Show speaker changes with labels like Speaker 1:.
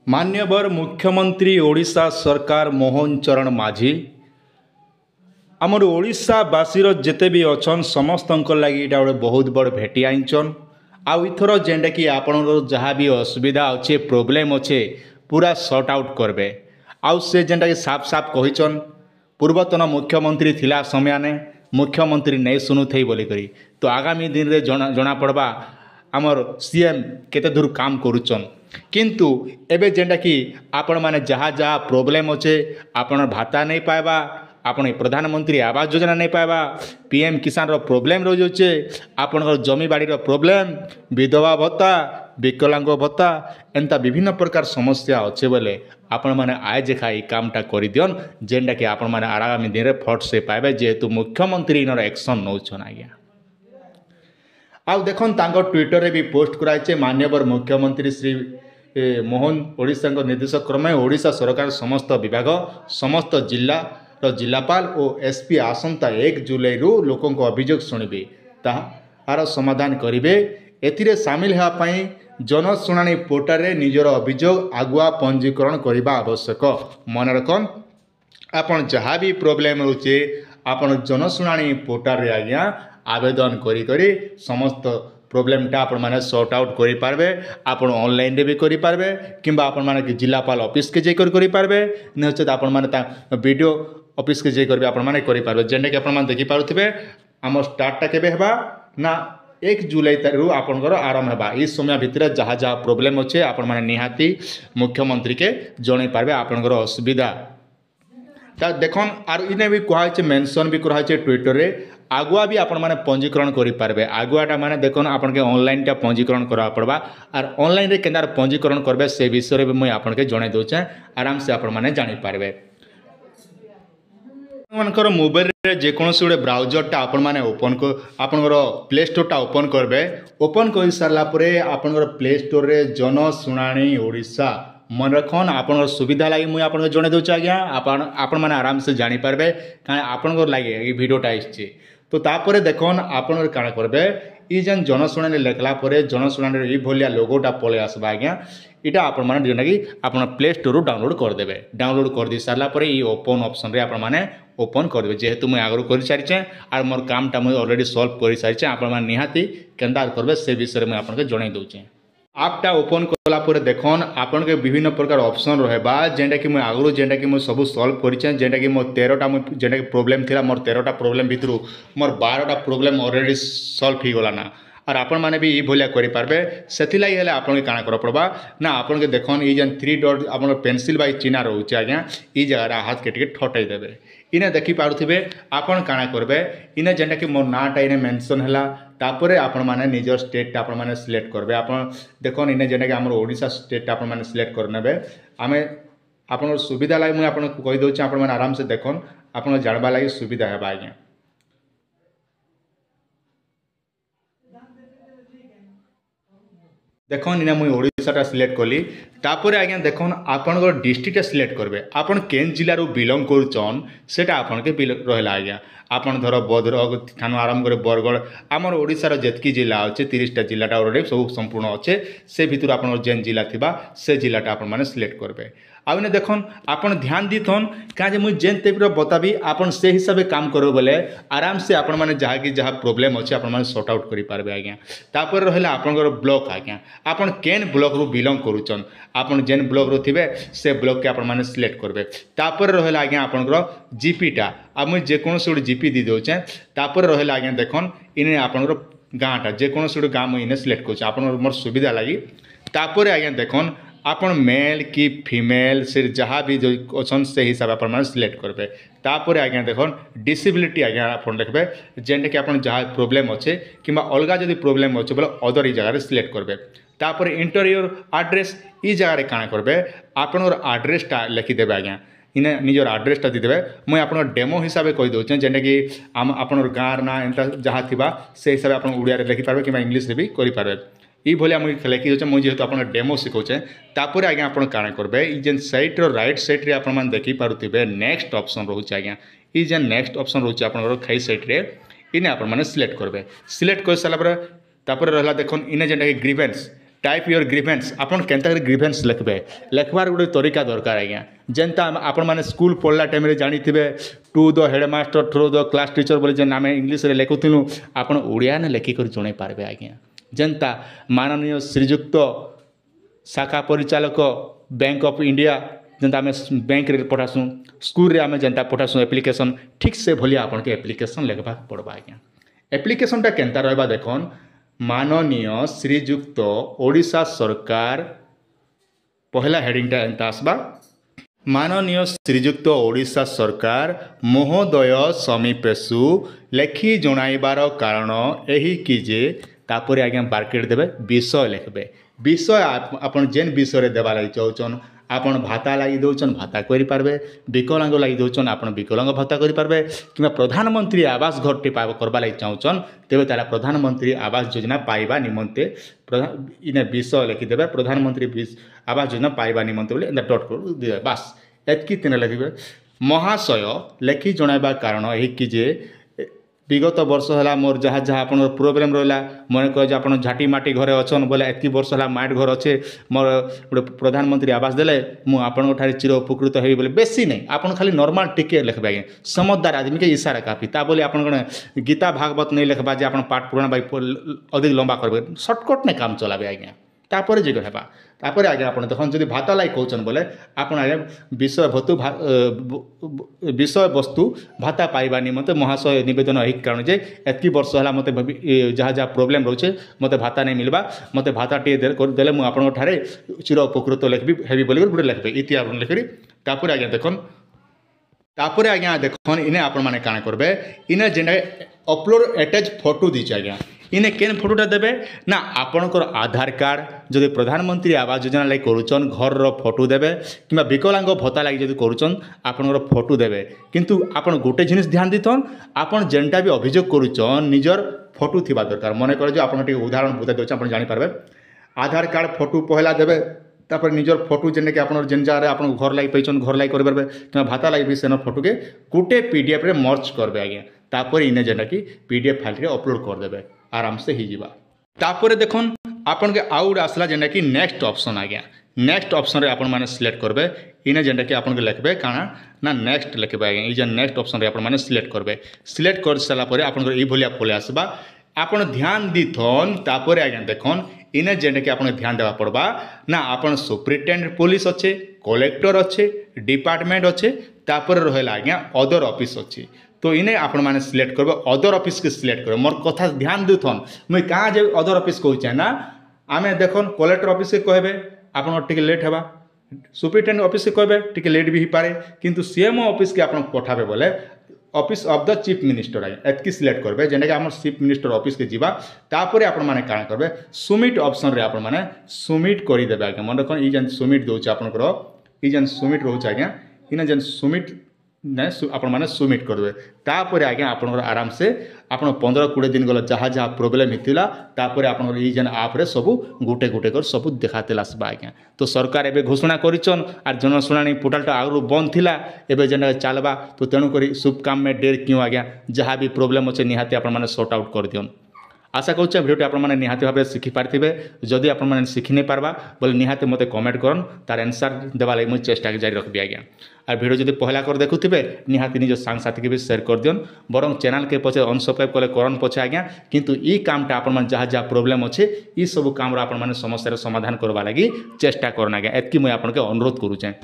Speaker 1: मान्यवर मुख्यमंत्री ओडिशा सरकार मोहन चरण माझी आमर ओडिशावासीर जेते भी अच्छन समस्त लगी इटा गोटे बहुत बड़ भेटी आईचन आउ इथर जेनटा कि आपण जहाँ भी असुविधा अच्छे प्रोब्लेम अच्छे पूरा सॉर्ट आउट करबे। आउ से जेनटा कि साफ साफ कहिचन पूर्वतन मुख्यमंत्री थिला समय मुख्यमंत्री नहीं शुणु थे बोलिकी तो आगामी दिन में जना पड़वा आमर सीएम केते दूर काम करुचन किंतु एबे जेनटा कि आपण माने जहाँ जहाँ प्रोब्लेम अच्छे आपण भाता नहीं पाइबा आपण प्रधानमंत्री आवास योजना नहीं पाइबा पीएम किसान रो प्रोब्लेम रही जाचे आपण जमी बाड़ी रो प्रोब्लेम विधवा भत्ता विकलांग भत्ता एंता विभिन्न प्रकार समस्या अच्छे बोले आपण माने आय जेखा ये कामटा कर दियन जेनटा कि आपण माने आगामी दिन में फट से पाइबे जेहेतु मुख्यमंत्री इन एक्शन नौछन आज्ञा। आउ देखन तांको ट्विटर रे भी पोस्ट कराइछे मान्यवर मुख्यमंत्री श्री मोहन ओडिशा निर्देशक क्रमे ओडिशा सरकार समस्त विभाग समस्त जिला जिलापाल और एसपी आसंता 1 जुलाई रु लोकों अभियोग शुणिबे तार समाधान करेंगे एथिरे सामिल होगापाई जनशुणाणी पोर्टाल रे निजर अभियोग आगुआ पंजीकरण करने आवश्यक। मन रखन आपन जहाँ भी प्रोब्लेम रोचे आपन जनशुणाणी पोर्टाल रे आज्ञा आवेदन करी समस्त प्रोब्लेमटा आपण माने सॉर्ट आउट करि पारबे। आपण ऑनलाइन रे भी करि पारबे किंबा आपण माने जिलापाल ऑफिस के जे करि पारबे नचेत आपण माने ता वीडियो ऑफिस के जे करबे आपण माने करि पारबे। जेंडे कि आपण माने देखि पारुथिबे हम स्टार्टटा केबे हेबा ना 1 जुलाई रु आपनकर आरंभ हेबा। इस समय भितर जहाँ जहाँ प्रोब्लेम अच्छे आपण माने निहाती मुख्यमंत्री के जणै पारबे आपनकर असुविधा ता देखन आर इने भी कहाइछे मेंशन भी कराइछे ट्विटर रे आगुआ भी आपण माने पंजीकरण करि पारबे। आगुआटा माने देखन आपण के ऑनलाइन टा पंजीकरण करा पड़बा आर ऑनलाइन रे केनार पंजीकरण करबे से विषय रे मुई आपण के जणै दोचे आराम से आपण माने जानि पारबे। मनकर मोबाइल रे जे कोनोसी गोटे ब्राउजरटा आपण माने ओपन को आपनकर प्ले स्टोरटा ओपन करबे। ओपन कर सारला परे आपनकर प्ले स्टोर रे जनशुणाणी ओडिशा मन रखन आपन सुविधा लगी मुझे आपन जन दूचे आज्ञा आपण मैंने आराम से जानी पारबे कहीं आपण लगे ये भिडटा आसचे तो तापर देखन आपन काण करबे ई जेन जनशुणाणी लेखला परे जनशुणाणी ये भलिया लोगोटा पळे आसबा आज्ञा इटा आपण माने जेना कि आपण प्ले स्टोर डाउनलोड कर देबे। डाउनलोड कर दी सारला परे ई ओपन ऑप्शन रे आपण माने ओपन कर देबे। जेहेतु मुझे आगु कर सारिचे आर मोर कामटा मुझे ऑलरेडी सॉल्व कर सारिचे आपण माने निहाती केनता करबे से विषय में आपन के जणाई दोचे। आपटा ओपन कला पर देखन आपन के विभिन्न प्रकार ऑप्शन रहबा जेंटा कि मैं आगु जेंटा कि मैं सब सॉल्व करिचे जेंटा कि मोर 13टा जेंटा कि प्रॉब्लम थिला मोर 13टा प्रॉब्लम भितरु मोर 12टा प्रॉब्लम ऑलरेडी सॉल्व ही गला ना और आपण माने भी ई भलिया करि पारबे। सेथिलाई हेले आपन के काना कर पड़बा ना आपन के देखन ई जेन 3 डॉट आपन पेंसिल बाई चिन्ह रहउचे आज्ञा ई जगह हाथ के टिके ठटै देबे। इने देखि पारुथिबे आपन काना करबे इने जेंटा कि मोर नाटा इने मेंशन हला तापरे आपण माने निजर स्टेट आपण माने सिलेक्ट करबे। आपण देखन इने जेंटा कि हमर ओडिशा स्टेट आपण माने सिलेक्ट करनेबे। आमे आपण सुविधा लागि मैं आपण कहि दोछ आपण माने आराम से देखन आपण जानबा लागि सुविधा हेबा आज्ञा। देखन इना मुई ओडिशाटा सिलेक्ट कली तापर आज्ञा देखन आपन डिस्ट्रिक्ट सिलेक्ट करबे। आपन केन जिल्ला रो बिलोंग करूचन सेटा आपन के रहला आज्ञा। आपन धर भद्रक ठानु आरंभ करे बरगढ़ आमर ओडिशार जेतकी जिला अच्छे 30टा जिलाटा ऑलरेडी सब संपूर्ण अच्छे से भितर आपन जेन जिला थिबा से जिलाटा आपन माने सिलेक्ट करबे। आउ ने देखन आपन ध्यान दिथन का जे मुई जेन टाइप बताबी आपन से हिसाब से काम करो बोले आराम से आपन माने जहाँ कि जहाँ प्रोब्लेम अच्छे आपन माने सॉर्ट आउट करि पारबे आज्ञा। तापर रहला आपनकर ब्लॉक आज्ञा आपन केन ब्लॉक रो बिलोंग करूचन आपन जेन ब्लॉक रो थिबे से ब्लॉक के आपन माने सिलेक्ट करबे। तापर रहला आज्ञा आपनकर जीपीटा आ मुई जे कोनोसी गोटे जीपी दी दोचे तापर रहला आज्ञा देखन इने आपनकर गाँटा जे कोनोसी गोटे गाँ मुई इने सिलेक्ट करूचे आपन मोर सुविधा लागि। तापर आज्ञा देखन आपन मेल कि फीमेल से जहाँ भी जो अच्छन से हिसाब आप सिलेक्ट करेंगे। तापर आज्ञा देखन डिसेबिलिटी आज्ञा आप देखबे जेनटा कि आपन जहाँ प्रोब्लेम अच्छे कि अलग जदि प्रोब्लेम अच्छे बोले अदर जगह सिलेक्ट करेंगे। तापर इंटरव्यूर एड्रेस ई जगह काण करेंगे आपन एड्रेसटा लिखिदेवे आज्ञा इने निजर एड्रेसटा दीदेवे। मुझे आप डेमो हिसाब से कही दूचे जेनटा कि आपन गाँव ना एंता जहाँ थिबा से हिसाब से आप ओडिया लिखिपारे कि इंग्लीश भी करेंगे। ये भाया मुझे लिखी दूचे मुझे जेहतु आप डेमो शिखौचे तापर आज्ञा आप काण करेंगे ई जेन साइट रो राइट साइड रे आपन देखि पारुथिबे नेक्स्ट ऑप्शन रोचे आज्ञा ई जेन नेक्स्ट ऑप्शन रोचे आपन खाई साइड रे इने आपन माने सिलेक्ट करेंगे। सिलेक्ट कर सारा तापर रहला देखन इने जेनटा कि ग्रीवेंस टाइप योर ग्रीभेन्स आपन केनता ग्रीभेन्स लिखबे लिखबार गोटे तरीका दरकार आज्ञा जेनता आपण मैंने स्कूल पढ़ला टाइम जानी to the headmaster through the class teacher बोले जेन आम इंग्लीश रे लिखुलु आपण ओडिया ने लिखिक जन पारे आज्ञा जेनता माननीय श्रीजुक्त शाखा परिचालक बैंक ऑफ इंडिया जेनता आम बैंक रे पठासुँ स्कूल रे आम जेनता पठासुँ एप्लिकेशन ठीक से भलिया आपन के एप्लिकेशन लिखबा पड़बा आज्ञा एप्लिकेशनटा केनता रहबा देखन माननीय श्रीजुक्त ओडिशा सरकार पहला हेडिंगटा एंता आसबा माननीय श्रीजुक्त ओडिशा सरकार महोदय समीपेशु लेखि जणाइबार कारण एही कि जे तापर आज्ञा बारकेट देबे विषय लिखबे विषय आपन जेन विषय देवा लागि चाहछन आपन भाता लगी दौन भाता करें विकलांग लगी दौन आप विकलांग भाता करें कि प्रधानमंत्री आवास घर टे करवा लगी चाहून तेज ताला प्रधानमंत्री आवास योजना पाइबा निमंते इन विषय लिखिदेवे प्रधानमंत्री आवास योजना पाइबा निमंते बोले डट कर बास एतकी तीन लिखे महाशय लेखि जणाइबा कारण यही कि जे विगत वर्ष है मोर जहाँ जहाँ आप प्रोब्लेम रहा मन कह आप झाटी माटी घरे अच्छन बोले एतकी वर्ष है माट घर अच्छे मोर गोटे प्रधानमंत्री आवास देले मुझे चिर उपकृत हेबी बोले बेसी नहीं आप खाली नॉर्मल टिके लिखबे आज्ञा समझदार आदमी के इशारा काफी ता बोले आप गीता भागवत नहीं लिखबा जे आप पाठ पुराण अधिक लंबा करबे सर्टकट नहीं काम चलाबे आज्ञा तापर जे हेबा तापर आज्ञा आप देखो जब भाता लाई कहन बोले आप आज्ञा विषय वस्तु भाता पाइबा निमंते महाशय निवेदन यही कारण जे एतकी वर्ष है मत जहाँ जहाँ प्रोब्लेम रोचे मत भाता नहीं मिलवा मत भाता टे देले मुझे आपठारे चिर उपकृत लिखी हेबी बोल गोटे लिखे इति आप लिखी तापर आज्ञा देखन तापर आज्ञा देखन इने आपण माने काना करबे इने जेने अपलोड अटैच फोटो दीचे आज्ञा इने केन फोटोटा देबे ना आपणकर आधार कार्ड जदि प्रधानमंत्री आवास योजना लगी करुचन घर रो फोटो देबे किंबा विकलांग भत्ता लगी जदि करुचन आपणकर फोटो देबे किंतु आपण गोटे जिनिस ध्यान दिथन आपण जेनटा भी अभियोग करुचन निजर फोटो थिबा दरकार मने कर जो आपण टी उदाहरण बुझा दोछ आपण जानि पारबे आधार कार्ड फोटो पहला देबे तापर निजर फोटो जेने कि आपण जेन जारे आपण घर लगी पैचन घर लगी करबे किंबा भाता लगी भी सेन फोटो के गोटे पीडीएफ रे मर्ज करबे आज्ञा तापर इने जेना कि पीडीएफ फाइल रे अपलोड कर देबे आराम से ही जीवा तापर देखन आपन के आउट आसला जेना कि नेक्स्ट ऑप्शन आज्ञा नेक्स्ट ऑप्शन रे आपन माने सिलेक्ट करबे इने जेना कि आपन के लिखबे काना ना नेक्स्ट लिखबे आज्ञा ई जे नेक्स्ट ऑप्शन रे आपन माने सिलेक्ट करबे सिलेक्ट कर साला परे आपन के ई भलिया पले आसबा आपन ध्यान दिथन तापर आज्ञा देखन इने जेना कि आपन ध्यान देवा पड़बा ना आपन सुपरिटेंडेंट पुलिस अच्छे कलेक्टर अच्छे डिपार्टमेंट अच्छे तापर रहला आज्ञा अदर ऑफिस अच्छे तो इने आपण माने सिलेक्ट करबे अदर ऑफिस के सिलेक्ट करबे मोर कथा ध्यान दिथन मुई कहाँ जे अदर ऑफिस कहूचे ना आमे देखन कलेक्टर ऑफिस के कहबे आपण टिके लेट हेबा सुपरिटेंडेंट ऑफिस के कहबे टिके लेट भी पारे किंतु सीएमओ ऑफिस के आपण पठाबे बोले office of the chief minister आए एतकी सिलेक्ट करबे जेने कि हमर चीफ मिनिस्टर ऑफिस के जीवा तापरे आपण माने काना करबे सबमिट ऑप्शन रे आपण माने सबमिट करि देबे आज्ञा मन रखन ई जन सबमिट दोछ आपनकर ई जन सबमिट रोछ आज्ञा इने जन सबमिट ना आपण माने सबमिट करबे तापर आज्ञा आपन आराम से आपण 15-20 दिन गला जहाँ जहाँ प्रोब्लेम हितिला तापर आपण ई जन आप रे सब गोटे गोटे कर सब देखातेला आसबा आज्ञा तो सरकार एबे घोषणा करिचन आर जनशुणाणी पोर्टालटा आगु बंद थिला एबे जन चलबा तो तेणु करी शुभ काम में देर क्यों आज्ञा जहाँ भी प्रोब्लेम अच्छे निहाती आपण माने सॉर्ट आउट कर दियन आशा करुच्छे भिडियो आपण माने निहाती भाव शिखि पार्थिबे जदि आपण माने शिखि नहीं पारबा बोले निहाती मते कमेंट करन तार आंसर देवा लागि मु चेष्टा जारी रखबी आज्ञा आ भिडियो जदि पहला कर देखुथिबे निहाती निज सांग साथी के भी शेयर कर दियन बरं चैनल के पछे अनसब्सक्राइब कले करन पछे आज्ञा किंतु ई कामटा आपण माने जहाँ जहाँ प्रोब्लेम अच्छे ई सब काम आपण माने समस्या समाधान करबा लागि चेष्टा करन आज्ञा एतकी मु आपण के अनुरोध करूछे।